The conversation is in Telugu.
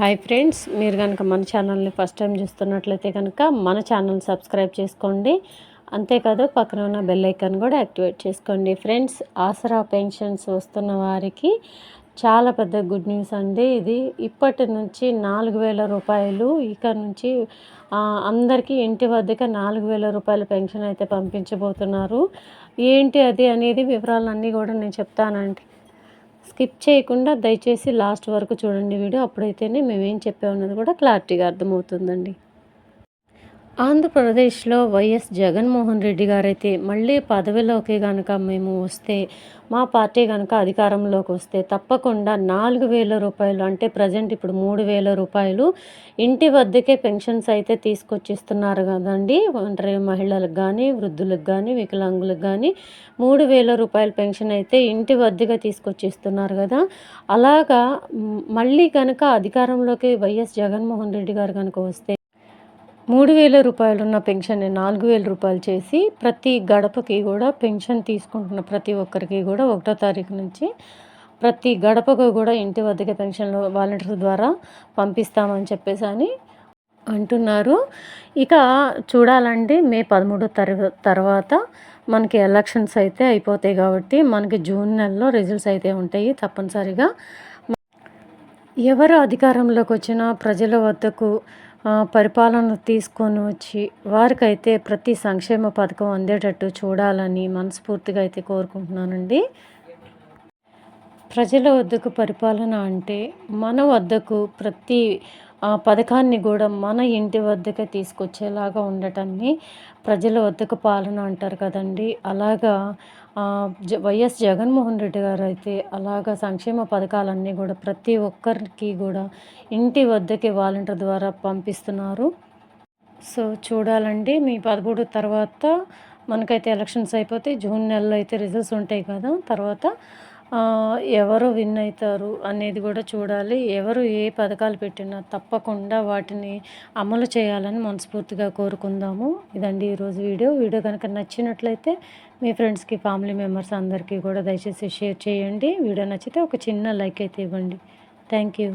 హాయ్ ఫ్రెండ్స్, మీరు కనుక మన ఛానల్ని ఫస్ట్ టైం చూస్తున్నట్లయితే కనుక మన ఛానల్ సబ్స్క్రైబ్ చేసుకోండి. అంతేకాదు పక్కన ఉన్న బెల్ ఐకాన్ కూడా యాక్టివేట్ చేసుకోండి. ఫ్రెండ్స్, ఆసరా పెన్షన్స్ వస్తున్న వారికి చాలా పెద్ద గుడ్ న్యూస్ అండి. ఇది ఇప్పటి నుంచి 4,000 రూపాయలు ఇక నుంచి అందరికీ ఇంటి వద్దకు 4,000 రూపాయల పెన్షన్ అయితే పంపించబోతున్నారు. ఏంటి అది అనేది వివరాలన్నీ కూడా నేను చెప్తానండి. స్కిప్ చేయకుండా దయచేసి లాస్ట్ వరకు చూడండి వీడియో. అప్పుడైతేనే మేమేం చెప్పామన్నది కూడా క్లారిటీగా అర్థమవుతుందండి. ఆంధ్రప్రదేశ్లో వైఎస్ జగన్మోహన్ రెడ్డి గారైతే మళ్ళీ పదవిలోకి కనుక మేము వస్తే, మా పార్టీ కనుక అధికారంలోకి వస్తే తప్పకుండా 4,000 రూపాయలు, అంటే ప్రజెంట్ ఇప్పుడు 3,000 రూపాయలు ఇంటి వద్దకే పెన్షన్స్ అయితే తీసుకొచ్చిస్తున్నారు కదండి. ఒంటరి మహిళలకు కానీ, వృద్ధులకు కానీ, వికలాంగులకు కానీ 3,000 రూపాయల పెన్షన్ అయితే ఇంటి వద్దగా తీసుకొచ్చిస్తున్నారు కదా. అలాగా మళ్ళీ కనుక అధికారంలోకి వైఎస్ జగన్మోహన్ రెడ్డి గారు కనుక వస్తే 3,000 రూపాయలున్న పెన్షన్ని 4,000 రూపాయలు చేసి ప్రతి గడపకి కూడా పెన్షన్ తీసుకుంటున్న ప్రతి ఒక్కరికి కూడా 1వ తారీఖు నుంచి ప్రతి గడపకు కూడా ఇంటి వద్దకే పెన్షన్లు వాలంటీర్ ద్వారా పంపిస్తామని చెప్పేసి అని అంటున్నారు. ఇక చూడాలండి, మే 13 తర్వాత మనకి ఎలక్షన్స్ అయితే అయిపోతాయి కాబట్టి మనకి జూన్ నెలలో రిజల్ట్స్ అయితే ఉంటాయి తప్పనిసరిగా. ఎవరు అధికారంలోకి వచ్చినా ప్రజల వద్దకు పరిపాలన తీసుకొని వచ్చి వారికైతే ప్రతి సంక్షేమ పథకం అందేటట్టు చూడాలని మనస్ఫూర్తిగా అయితే కోరుకుంటున్నానండి. ప్రజల వద్దకు పరిపాలన అంటే మన వద్దకు ప్రతి పథకాన్ని కూడా మన ఇంటి వద్దకే తీసుకొచ్చేలాగా ఉండటాన్ని ప్రజల వద్దకు పాలన అంటారు కదండి. అలాగా వైఎస్ జగన్మోహన్ రెడ్డి గారు అయితే అలాగా సంక్షేమ పథకాలన్నీ కూడా ప్రతి ఒక్కరికి కూడా ఇంటి వద్దకే వాలంటీర్ ద్వారా పంపిస్తున్నారు. సో చూడాలండి, మీ 13 తర్వాత మనకైతే ఎలక్షన్స్ అయిపోతే జూన్ నెలలో అయితే రిజల్ట్స్ ఉంటాయి కదా. తర్వాత ఎవరు విన్ అవుతారు అనేది కూడా చూడాలి. ఎవరు ఏ పథకాలు పెట్టినా తప్పకుండా వాటిని అమలు చేయాలని మనస్ఫూర్తిగా కోరుకుందాము. ఇదండి ఈరోజు వీడియో. కనుక నచ్చినట్లయితే మీ ఫ్రెండ్స్కి, ఫ్యామిలీ మెంబర్స్ అందరికీ కూడా దయచేసి షేర్ చేయండి. వీడియో నచ్చితే ఒక చిన్న లైక్ అయితే ఇవ్వండి. Thank you.